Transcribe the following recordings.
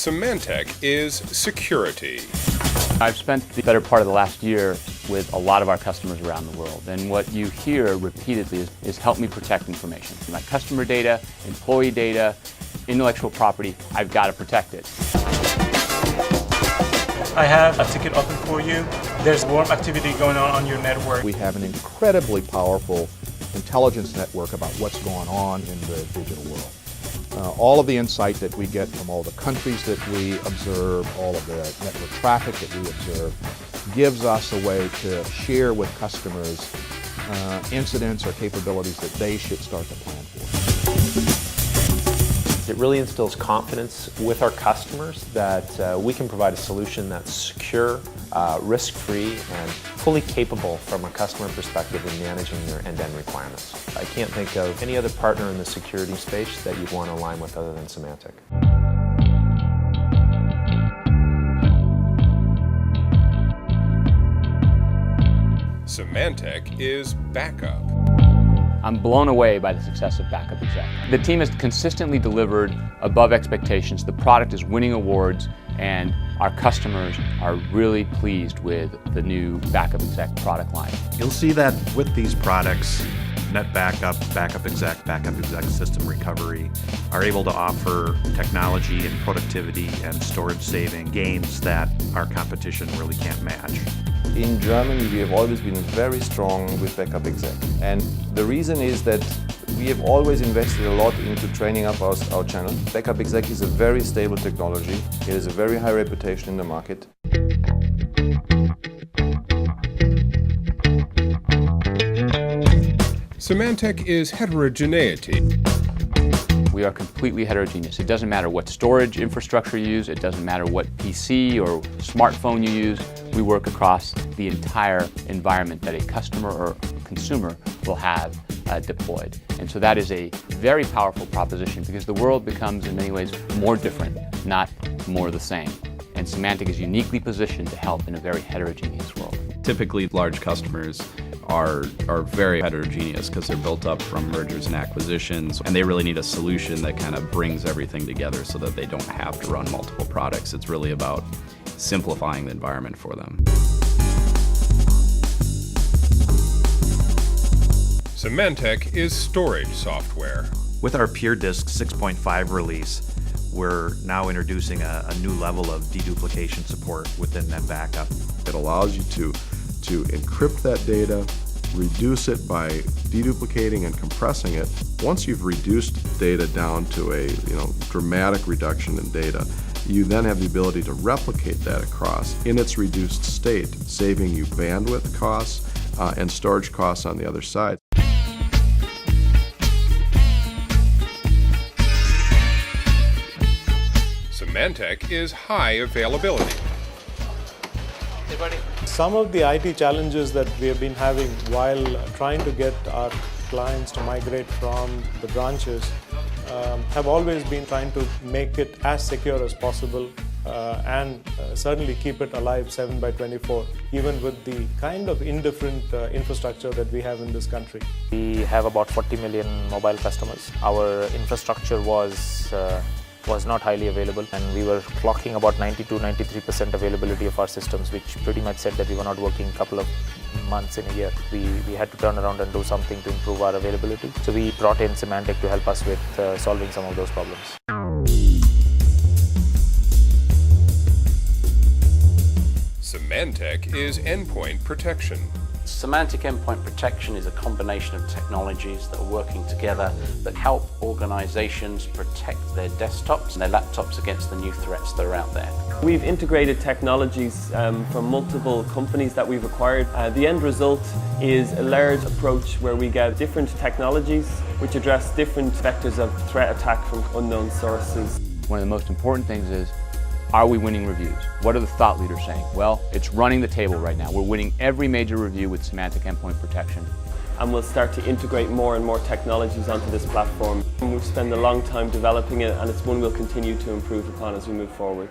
Symantec Is security. I've spent the better part of the last year with a lot of our customers around the world, and what you hear repeatedly is help me protect information. My customer data, employee data, intellectual property, I've got to protect it. I have a ticket open for you. There's warm activity going on your network. We have an incredibly powerful intelligence network about what's going on in the digital world. All of the insight that we get from all the countries that we observe, all of the network traffic that we observe, gives us a way to share with customers incidents or capabilities that they should start to plan for. It really instills confidence with our customers that we can provide a solution that's secure, risk-free, and fully capable from a customer perspective in managing their end-to-end requirements. I can't think of any other partner in the security space that you'd want to align with other than Symantec. Symantec Is backup. I'm blown away by the success of Backup Exec. The team has consistently delivered above expectations. The product is winning awards, and our customers are really pleased with the new Backup Exec product line. You'll see that with these products, Net Backup, Backup Exec System Recovery, are able to offer technology and productivity and storage saving gains that our competition really can't match. In Germany, we have always been very strong with Backup Exec. And the reason is that we have always invested a lot into training up our channel. Backup Exec is a very stable technology. It has a very high reputation in the market. Symantec Is heterogeneity. We are completely heterogeneous. It doesn't matter what storage infrastructure you use, it doesn't matter what PC or smartphone you use, we work across the entire environment that a customer or consumer will have deployed. And so that is a very powerful proposition because the world becomes in many ways more different, not more the same. And Symantec is uniquely positioned to help in a very heterogeneous world. Typically, large customers are very heterogeneous because they're built up from mergers and acquisitions, and they really need a solution that kind of brings everything together so that they don't have to run multiple products. It's really about simplifying the environment for them. Symantec Is storage software. With our PureDisk 6.5 release, we're now introducing a new level of deduplication support within Net Backup. It allows you to encrypt that data, reduce it by deduplicating and compressing it. Once you've reduced data down to a dramatic reduction in data, you then have the ability to replicate that across in its reduced state, saving you bandwidth costs and storage costs on the other side. Symantec Is high availability. Some of the IT challenges that we have been having while trying to get our clients to migrate from the branches have always been trying to make it as secure as possible and certainly keep it alive 7/24, even with the kind of indifferent infrastructure that we have in this country. We have about 40 million mobile customers. Our infrastructure was not highly available, and we were clocking about 92-93% availability of our systems, which pretty much said that we were not working a couple of months in a year. We had to turn around and do something to improve our availability. So we brought in Symantec to help us with solving some of those problems. Symantec Is endpoint protection. Symantec Endpoint Protection is a combination of technologies that are working together that help organizations protect their desktops and their laptops against the new threats that are out there. We've integrated technologies from multiple companies that we've acquired. The end result is a layered approach where we get different technologies which address different vectors of threat attack from unknown sources. One of the most important things is, are we winning reviews? What are the thought leaders saying? Well, it's running the table right now. We're winning every major review with Symantec Endpoint Protection. And we'll start to integrate more and more technologies onto this platform. We've spent a long time developing it, and it's one we'll continue to improve upon as we move forward.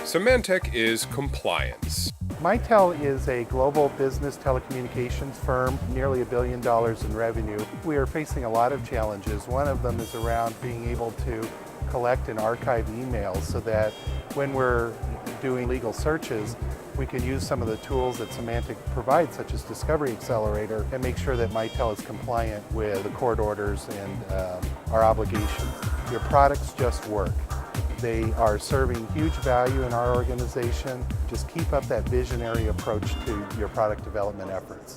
Symantec Is compliance. Mitel is a global business telecommunications firm, nearly $1 billion in revenue. We are facing a lot of challenges. One of them is around being able to collect and archive emails so that when we're doing legal searches, we can use some of the tools that Symantec provides, such as Discovery Accelerator, and make sure that Mitel is compliant with the court orders and our obligations. Your products just work. They are serving huge value in our organization. Just keep up that visionary approach to your product development efforts.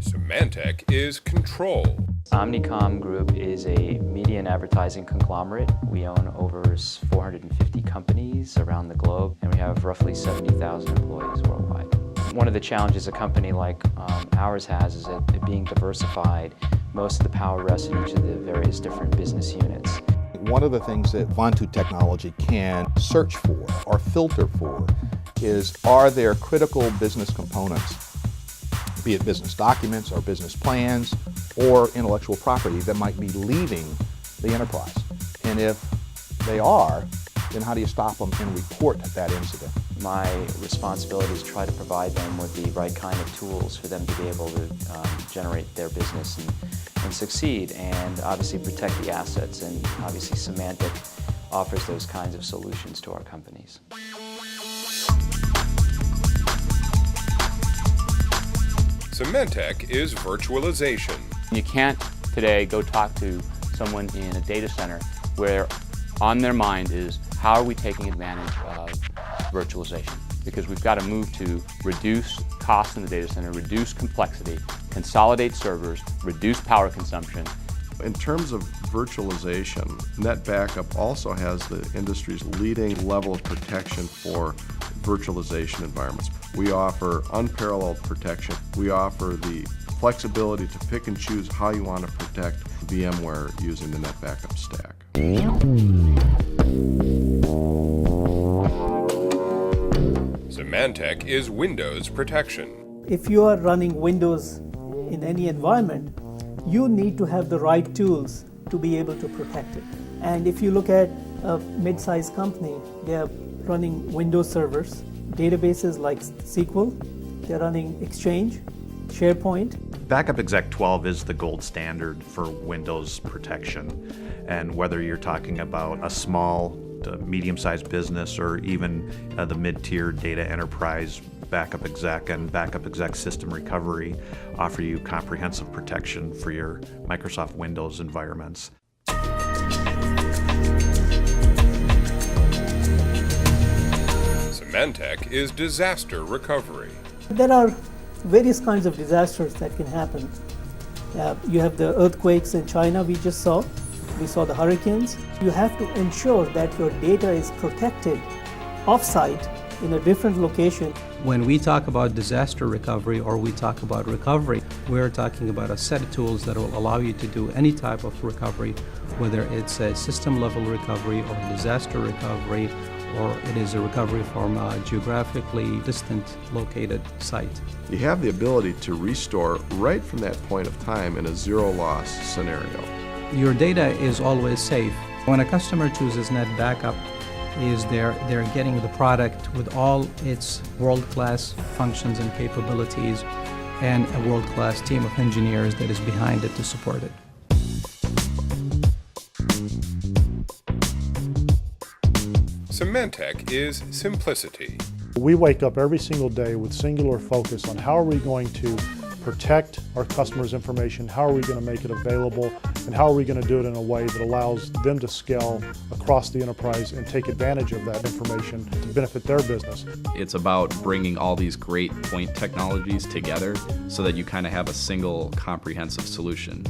Symantec is control. Omnicom Group is a media and advertising conglomerate. We own over 450 companies around the globe, and we have roughly 70,000 employees worldwide. One of the challenges a company like ours has is that it being diversified, most of the power rests in each of the various different business units. One of the things that Vontu technology can search for or filter for is, are there critical business components, be it business documents or business plans or intellectual property that might be leaving the enterprise? And if they are, then how do you stop them and report that incident? My responsibility is to try to provide them with the right kind of tools for them to be able to generate their business and succeed, and obviously protect the assets. And obviously Symantec offers those kinds of solutions to our companies. Symantec is virtualization. You can't today go talk to someone in a data center where on their mind is, how are we taking advantage of virtualization? Because we've got to move to reduce costs in the data center, reduce complexity, consolidate servers, reduce power consumption. In terms of virtualization, NetBackup also has the industry's leading level of protection for virtualization environments. We offer unparalleled protection. We offer the flexibility to pick and choose how you want to protect VMware using the NetBackup stack. Symantec is Windows protection. If you are running Windows in any environment, you need to have the right tools to be able to protect it. And if you look at a mid-sized company, they are running Windows servers, databases like SQL, they're running Exchange, SharePoint. Backup Exec 12 is the gold standard for Windows protection. And whether you're talking about a small to medium-sized business or even the mid-tier data enterprise, Backup Exec and Backup Exec System Recovery offer you comprehensive protection for your Microsoft Windows environments. Symantec is disaster recovery. There are various kinds of disasters that can happen. You have the earthquakes in China we just saw. We saw the hurricanes. You have to ensure that your data is protected off-site in a different location. When we talk about disaster recovery or we talk about recovery, we're talking about a set of tools that will allow you to do any type of recovery, whether it's a system-level recovery or disaster recovery, or it is a recovery from a geographically distant located site. You have the ability to restore right from that point of time in a zero-loss scenario. Your data is always safe. When a customer chooses NetBackup, they're getting the product with all its world-class functions and capabilities and a world-class team of engineers that is behind it to support it. Symantec is simplicity. We wake up every single day with singular focus on how are we going to protect our customers' information, how are we going to make it available, and how are we going to do it in a way that allows them to scale across the enterprise and take advantage of that information to benefit their business. It's about bringing all these great point technologies together so that you kind of have a single comprehensive solution.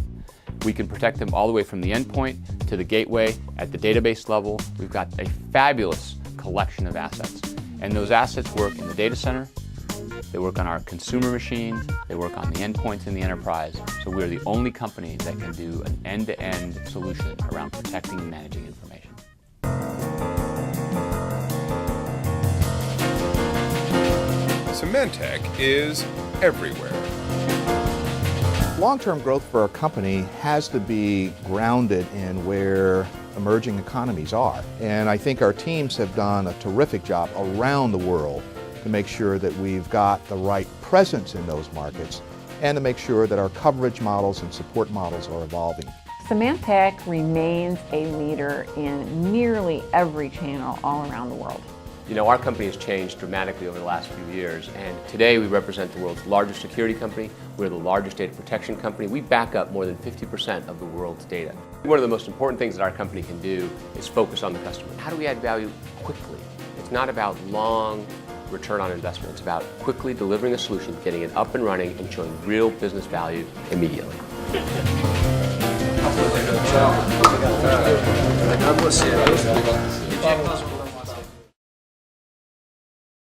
We can protect them all the way from the endpoint to the gateway. At the database level, we've got a fabulous collection of assets. And those assets work in the data center, they work on our consumer machines, they work on the endpoints in the enterprise. So we're the only company that can do an end-to-end solution around protecting and managing information. Symantec is everywhere. Long-term growth for a company has to be grounded in where emerging economies are. And I think our teams have done a terrific job around the world to make sure that we've got the right presence in those markets and to make sure that our coverage models and support models are evolving. Symantec remains a leader in nearly every channel all around the world. You know, our company has changed dramatically over the last few years, and today we represent the world's largest security company. We're the largest data protection company. We back up more than 50% of the world's data. One of the most important things that our company can do is focus on the customer. How do we add value quickly? It's not about long return on investment. It's about quickly delivering a solution, getting it up and running, and showing real business value immediately. Obrigado.